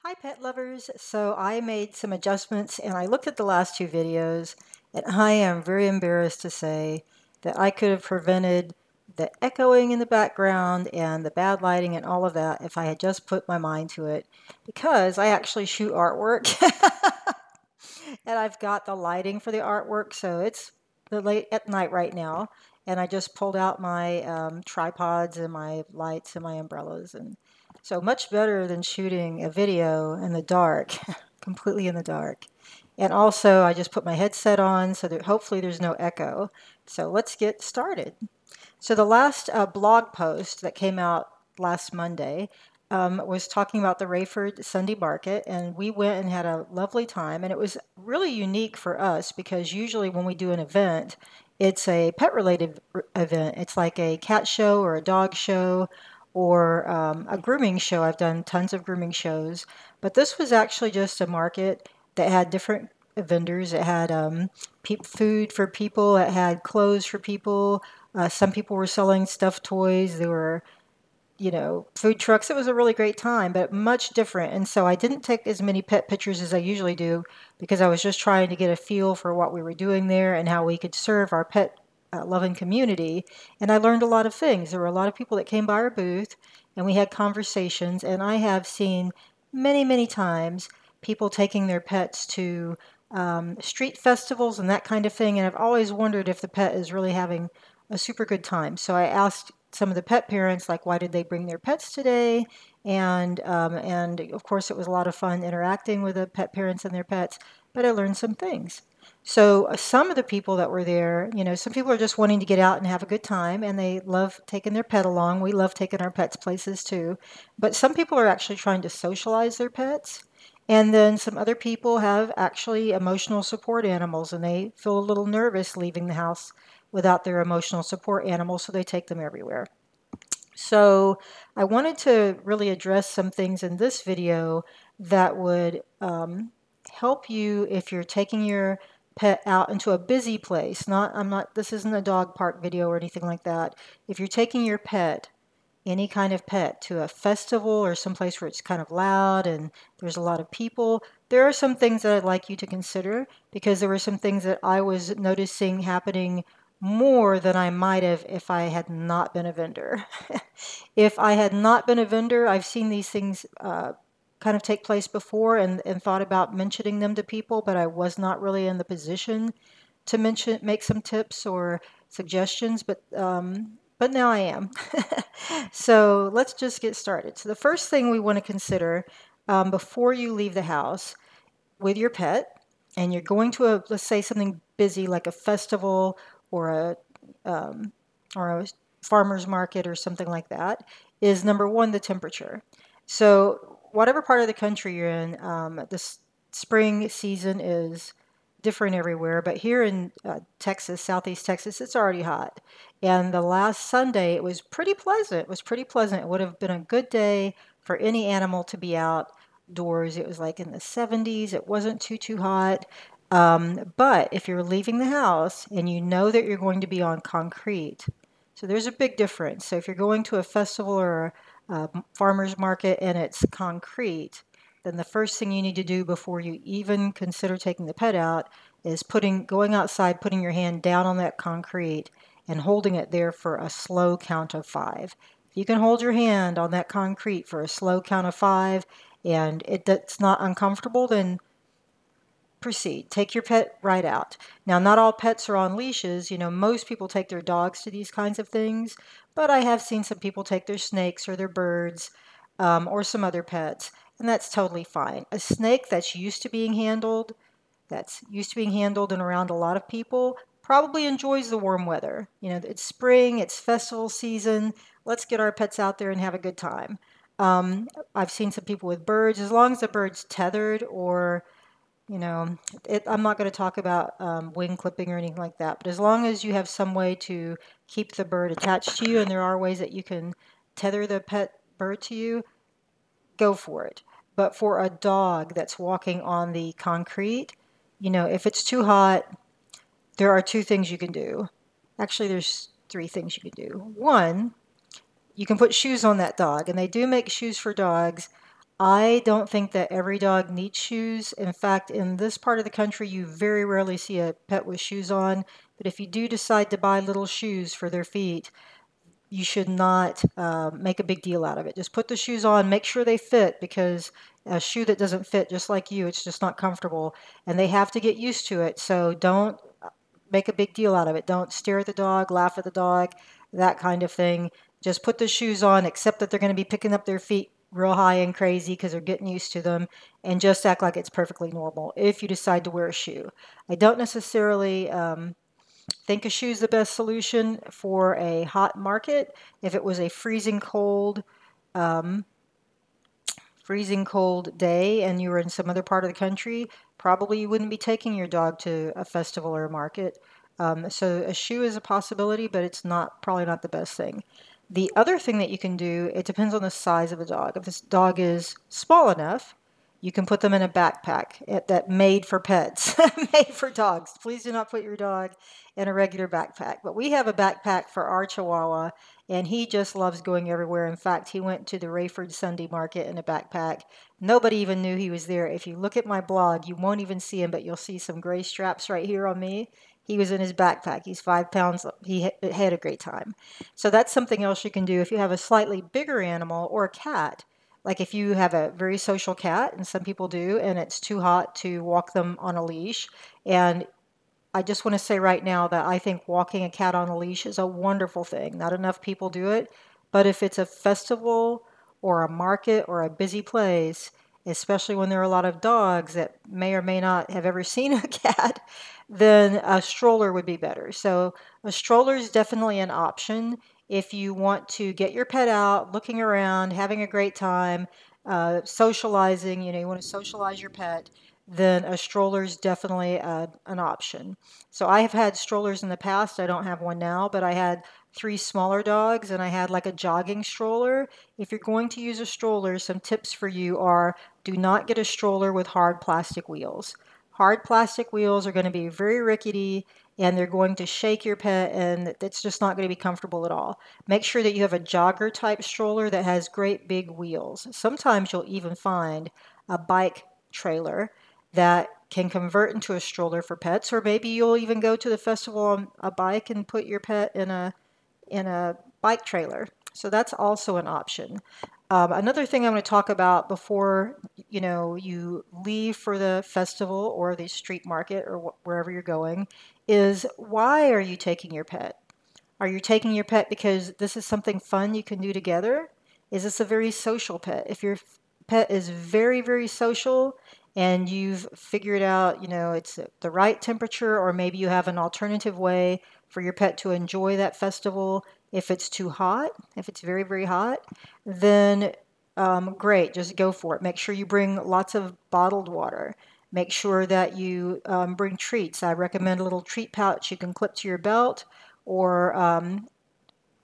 Hi pet lovers. So I made some adjustments and I looked at the last two videos and I am very embarrassed to say that I could have prevented the echoing in the background and the bad lighting and all of that if I had just put my mind to it, because I actually shoot artwork and I've got the lighting for the artwork, so it's the late at night right now, and I just pulled out my tripods and my lights and my umbrellas, and so much better than shooting a video in the dark, completely in the dark. And also, I just put my headset on so that hopefully there's no echo. So let's get started. So the last blog post that came out last Monday was talking about the Rayford Sunday Market, and we went and had a lovely time. And it was really unique for us because usually when we do an event, it's a pet-related event. It's like a cat show or a dog show or a grooming show. I've done tons of grooming shows, but this was actually just a market that had different vendors. It had food for people. It had clothes for people. Some people were selling stuffed toys. There were, food trucks. It was a really great time, but much different. And so I didn't take as many pet pictures as I usually do because I was just trying to get a feel for what we were doing there and how we could serve our pet loving community. And I learned a lot of things. There were a lot of people that came by our booth and we had conversations. And I have seen many, many times people taking their pets to street festivals and that kind of thing. And I've always wondered if the pet is really having a super good time. So I asked some of the pet parents, like, why did they bring their pets today? And of course, it was a lot of fun interacting with the pet parents and their pets, but I learned some things. So some of the people that were there, some people are just wanting to get out and have a good time, and they love taking their pet along. We love taking our pets places too. But some people are actually trying to socialize their pets. And then some other people have actually emotional support animals, and they feel a little nervous leaving the house without their emotional support animals, so they take them everywhere. So I wanted to really address some things in this video that would help you if you're taking your pet out into a busy place. This isn't a dog park video or anything like that. If you're taking your pet, any kind of pet, to a festival or someplace where it's kind of loud and there's a lot of people, there are some things that I'd like you to consider, because there were some things that I was noticing happening more than I might have if I had not been a vendor. If I had not been a vendor, I've seen these things kind of take place before and thought about mentioning them to people, but I was not really in the position to make some tips or suggestions, but now I am. So let's just get started. So the first thing we want to consider before you leave the house with your pet, and you're going to let's say something busy like a festival or um, a farmer's market or something like that, is number one, the temperature. So whatever part of the country you're in, the spring season is different everywhere, but here in Texas, southeast Texas, it's already hot. And the last Sunday, it was pretty pleasant. It was pretty pleasant. It would have been a good day for any animal to be outdoors. It was like in the 70s. It wasn't too hot. But if you're leaving the house and you know that you're going to be on concrete, so there's a big difference. So if you're going to a festival or a farmer's market and it's concrete, then the first thing you need to do before you even consider taking the pet out is going outside, putting your hand down on that concrete and holding it there for a slow count of 5. If you can hold your hand on that concrete for a slow count of 5 and it's not uncomfortable, then proceed. Take your pet right out. Now, not all pets are on leashes. Most people take their dogs to these kinds of things, but I have seen some people take their snakes or their birds or some other pets, and that's totally fine. A snake that's used to being handled and around a lot of people, probably enjoys the warm weather. It's spring, it's festival season. Let's get our pets out there and have a good time. I've seen some people with birds, as long as the bird's tethered or I'm not going to talk about wing clipping or anything like that, but as long as you have some way to keep the bird attached to you, and there are ways that you can tether the pet bird to you, go for it. But for a dog that's walking on the concrete, if it's too hot, there are two things you can do. Actually, there's three things you can do. One, you can put shoes on that dog, and they do make shoes for dogs. I don't think that every dog needs shoes. In fact, in this part of the country, you very rarely see a pet with shoes on. But if you do decide to buy little shoes for their feet, you should not make a big deal out of it. Just put the shoes on, make sure they fit, because a shoe that doesn't fit, just like you, it's just not comfortable, and they have to get used to it. So don't make a big deal out of it. Don't stare at the dog, laugh at the dog, that kind of thing. Just put the shoes on, accept that they're going to be picking up their feet real high and crazy because they're getting used to them, and just act like it's perfectly normal if you decide to wear a shoe. I don't necessarily think a shoe is the best solution for a hot market. If it was a um, freezing cold day and you were in some other part of the country, probably you wouldn't be taking your dog to a festival or a market. So a shoe is a possibility, but it's not probably not the best thing. The other thing that you can do, it depends on the size of the dog. If this dog is small enough, you can put them in a backpack that made for pets, made for dogs. Please do not put your dog in a regular backpack. But we have a backpack for our Chihuahua, and he just loves going everywhere. In fact, he went to the Rayford Sunday Market in a backpack. Nobody even knew he was there. If you look at my blog, you won't even see him, but you'll see some gray straps right here on me. He was in his backpack. He's 5 pounds. He had a great time. So that's something else you can do if you have a slightly bigger animal or a cat. Like if you have a very social cat, and some people do, and it's too hot to walk them on a leash, and I just want to say right now that I think walking a cat on a leash is a wonderful thing. Not enough people do it, but if it's a festival or a market or a busy place, especially when there are a lot of dogs that may or may not have ever seen a cat, then a stroller would be better. So a stroller is definitely an option if you want to get your pet out, looking around, having a great time, socializing, you want to socialize your pet, then a stroller is definitely an option. So I have had strollers in the past. I don't have one now, but I had 3 smaller dogs and I had like a jogging stroller. If you're going to use a stroller, some tips for you are do not get a stroller with hard plastic wheels. Hard plastic wheels are going to be very rickety and they're going to shake your pet, and it's just not going to be comfortable at all. Make sure that you have a jogger type stroller that has great big wheels. Sometimes you'll even find a bike trailer that can convert into a stroller for pets, or maybe you'll even go to the festival on a bike and put your pet in a bike trailer. So that's also an option. Another thing I'm going to talk about before you leave for the festival or the street market or wherever you're going is, why are you taking your pet? Are you taking your pet because this is something fun you can do together? Is this a very social pet? If your pet is very, very social and you've figured out, it's the right temperature, or maybe you have an alternative way for your pet to enjoy that festival. If it's too hot, if it's very, very hot, then great, just go for it. Make sure you bring lots of bottled water. Make sure that you bring treats. I recommend a little treat pouch you can clip to your belt, or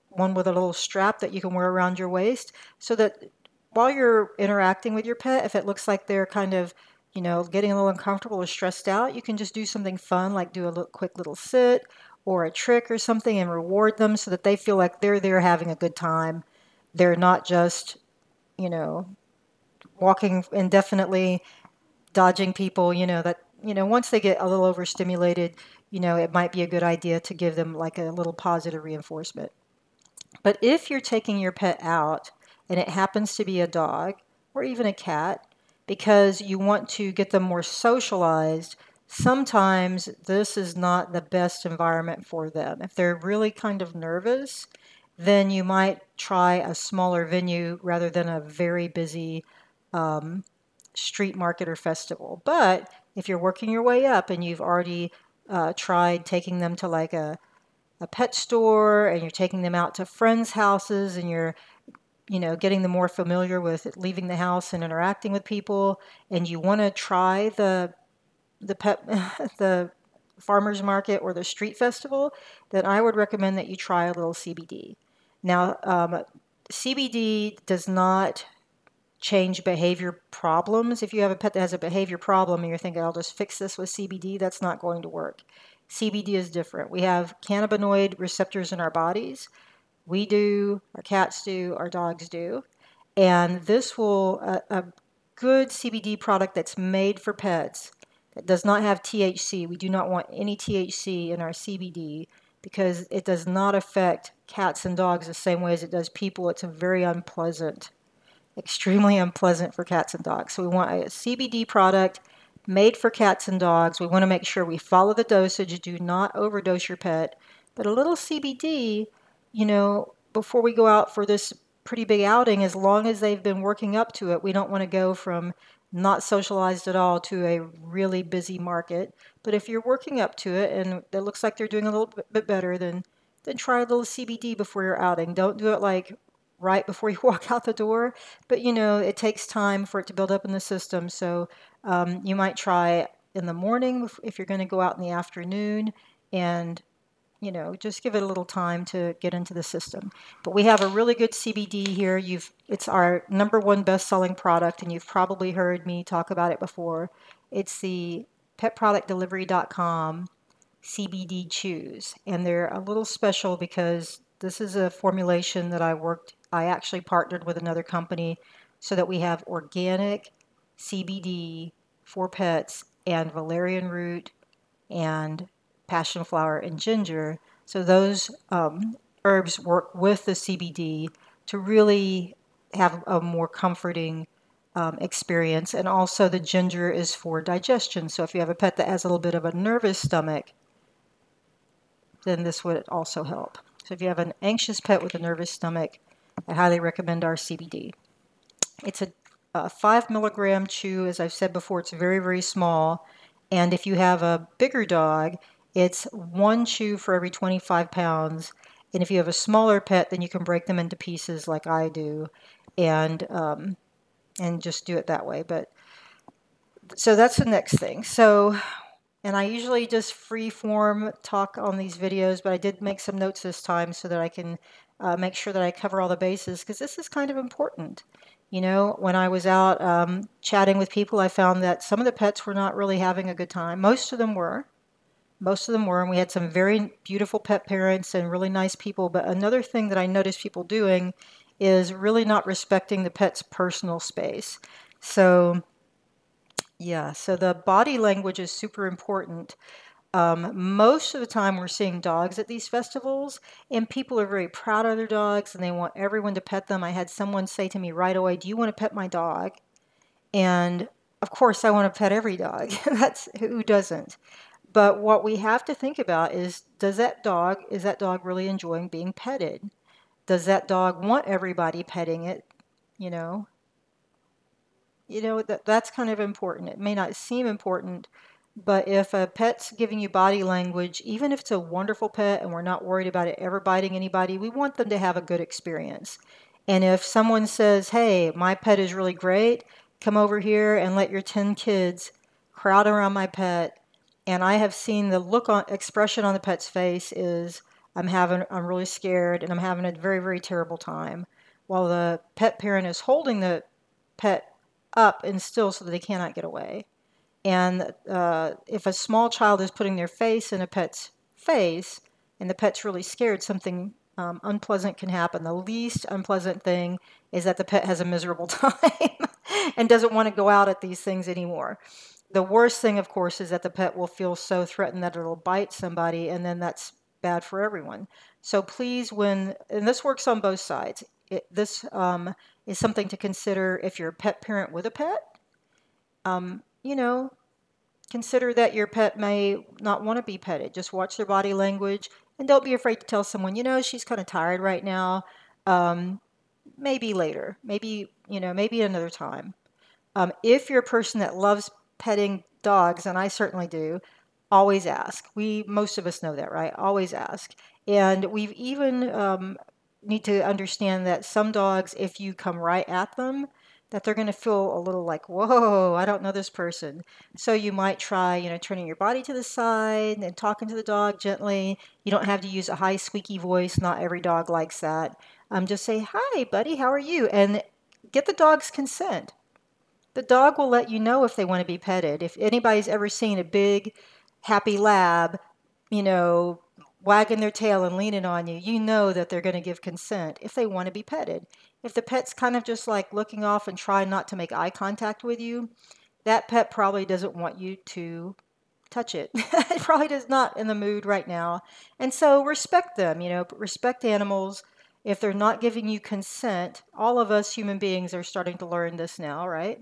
one with a little strap that you can wear around your waist, so that while you're interacting with your pet, if it looks like they're kind of, getting a little uncomfortable or stressed out, you can just do something fun, like do a quick little sit or a trick or something, and reward them so that they feel like they're there having a good time. They're not just, you know, walking indefinitely, dodging people, once they get a little overstimulated, it might be a good idea to give them like a little positive reinforcement. But if you're taking your pet out and it happens to be a dog or even a cat, because you want to get them more socialized, sometimes this is not the best environment for them. If they're really kind of nervous, then you might try a smaller venue rather than a very busy street market or festival. But if you're working your way up and you've already tried taking them to like a pet store, and you're taking them out to friends' houses, and you're getting them more familiar with leaving the house and interacting with people, and you want to try the pet the farmers market or the street festival, then I would recommend that you try a little CBD. Now, CBD does not change behavior problems. If you have a pet that has a behavior problem and you're thinking, I'll just fix this with CBD, that's not going to work. CBD is different. We have cannabinoid receptors in our bodies. We do, our cats do, our dogs do. And this will good CBD product that's made for pets that does not have THC. We do not want any THC in our CBD because it does not affect cats and dogs the same way as it does people. It's a very unpleasant, extremely unpleasant for cats and dogs. So we want a CBD product made for cats and dogs. We want to make sure we follow the dosage. Do not overdose your pet. But a little CBD, before we go out for this pretty big outing, as long as they've been working up to it, we don't want to go from not socialized at all to a really busy market. But if you're working up to it and it looks like they're doing a little bit better, then try a little CBD before your outing. Don't do it like right before you walk out the door, but it takes time for it to build up in the system. So you might try in the morning if you're going to go out in the afternoon, and just give it a little time to get into the system. But we have a really good CBD here. It's our #1 best-selling product, and you've probably heard me talk about it before. It's the petproductdelivery.com CBD Chews, and they're a little special because this is a formulation that I actually partnered with another company so that we have organic CBD for pets and valerian root and passion flower and ginger. So those herbs work with the CBD to really have a more comforting experience. And also the ginger is for digestion. So if you have a pet that has a little bit of a nervous stomach, then this would also help. So if you have an anxious pet with a nervous stomach, I highly recommend our CBD. It's a 5 milligram chew. As I've said before, it's very, very small. And if you have a bigger dog, it's 1 chew for every 25 pounds. And if you have a smaller pet, then you can break them into pieces like I do, and just do it that way. But so that's the next thing. And I usually just free form talk on these videos, but I did make some notes this time so that I can make sure that I cover all the bases, because this is kind of important. When I was out chatting with people, I found that some of the pets were not really having a good time. Most of them were. And we had some very beautiful pet parents and really nice people. But another thing that I noticed people doing is really not respecting the pet's personal space. So yeah, so the body language is super important. Most of the time we're seeing dogs at these festivals, and people are very proud of their dogs and they want everyone to pet them. I had someone say to me right away, "Do you want to pet my dog?" And of course I want to pet every dog. That's who doesn't. But what we have to think about is is that dog really enjoying being petted? Does that dog want everybody petting it? You know, that's kind of important. It may not seem important, but if a pet's giving you body language, even if it's a wonderful pet and we're not worried about it ever biting anybody, we want them to have a good experience. And if someone says, "Hey, my pet is really great, come over here and let your 10 kids crowd around my pet," and I have seen the expression on the pet's face is, I'm really scared and I'm having a very, very terrible time, while the pet parent is holding the pet up and still so that they cannot get away. And if a small child is putting their face in a pet's face and the pet's really scared, something unpleasant can happen. The least unpleasant thing is that the pet has a miserable time and doesn't want to go out at these things anymore. The worst thing, of course, is that the pet will feel so threatened that it'll bite somebody, and then that's bad for everyone. So please, and this works on both sides, this is something to consider if you're a pet parent with a pet. You know, consider that your pet may not want to be petted. Just watch their body language, and don't be afraid to tell someone, she's kind of tired right now. Maybe later, maybe another time. If you're a person that loves petting dogs, and I certainly do, always ask. Most of us know that, right? Always ask. And we've even need to understand that some dogs, if you come right at them, that they're going to feel a little like, whoa, I don't know this person. So you might try, turning your body to the side and talking to the dog gently. You don't have to use a high squeaky voice. Not every dog likes that. Just say, "Hi, buddy, how are you?" And get the dog's consent. The dog will let you know if they want to be petted. If anybody's ever seen a big, happy lab, wagging their tail and leaning on you, you know that they're going to give consent if they want to be petted. If the pet's kind of just like looking off and trying not to make eye contact with you, that pet probably doesn't want you to touch it. It probably is not in the mood right now. And so respect them, respect animals. If they're not giving you consent, all of us human beings are starting to learn this now, right?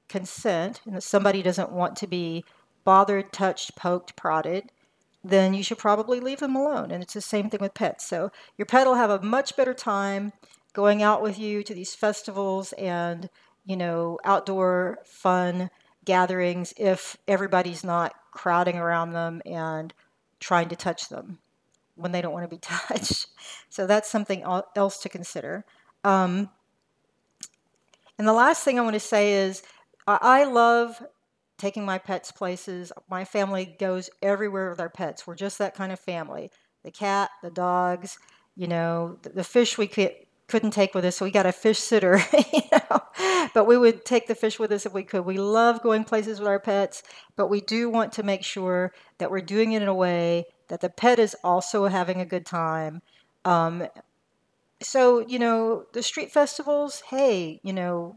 Consent, and if somebody doesn't want to be bothered, touched, poked, prodded, then you should probably leave them alone. And it's the same thing with pets. So your pet will have a much better time going out with you to these festivals and, outdoor fun gatherings if everybody's not crowding around them and trying to touch them when they don't want to be touched. So that's something else to consider. Um, and the last thing I want to say is I love taking my pets places. My family goes everywhere with our pets. We're just that kind of family. The cat, the dogs, the fish we couldn't take with us, so we got a fish sitter, But we would take the fish with us if we could. We love going places with our pets, but we do want to make sure that we're doing it in a way that the pet is also having a good time. Um, so, the street festivals, hey,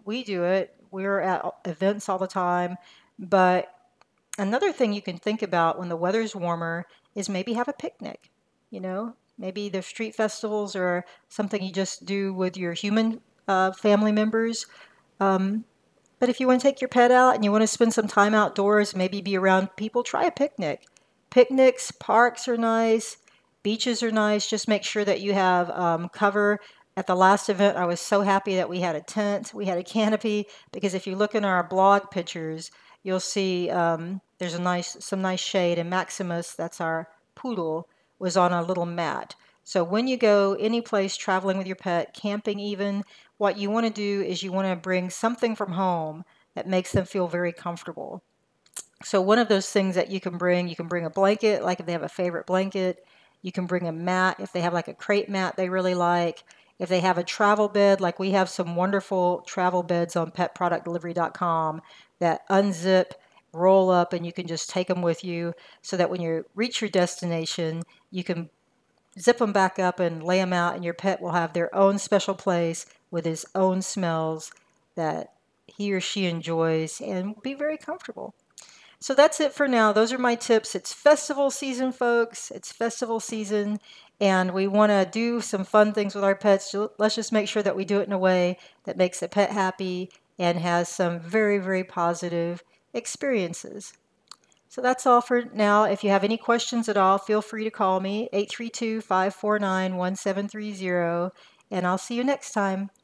we do it. We're at events all the time. But another thing you can think about when the weather's warmer is maybe have a picnic. Maybe the street festivals are something you just do with your human family members. Um, but if you want to take your pet out and you want to spend some time outdoors, maybe be around people, try a picnic. Picnics, parks are nice, beaches are nice. Just make sure that you have cover. At the last event, I was so happy that we had a tent, we had a canopy, because if you look in our blog pictures, you'll see there's some nice shade, and Maximus, that's our poodle, was on a little mat. So when you go any place traveling with your pet, camping even, what you want to do is you want to bring something from home that makes them feel very comfortable. So one of those things that you can bring a blanket, like if they have a favorite blanket. You can bring a mat if they have like a crate mat they really like. If they have a travel bed, like we have some wonderful travel beds on petproductdelivery.com that unzip, roll up, and you can just take them with you so that when you reach your destination, you can zip them back up and lay them out, and your pet will have their own special place with his own smells that he or she enjoys and will be very comfortable. So that's it for now. Those are my tips. It's festival season, folks. It's festival season, and we want to do some fun things with our pets. Let's just make sure that we do it in a way that makes the pet happy and has some very, very positive experiences. So that's all for now. If you have any questions at all, feel free to call me, 832-549-1730, and I'll see you next time.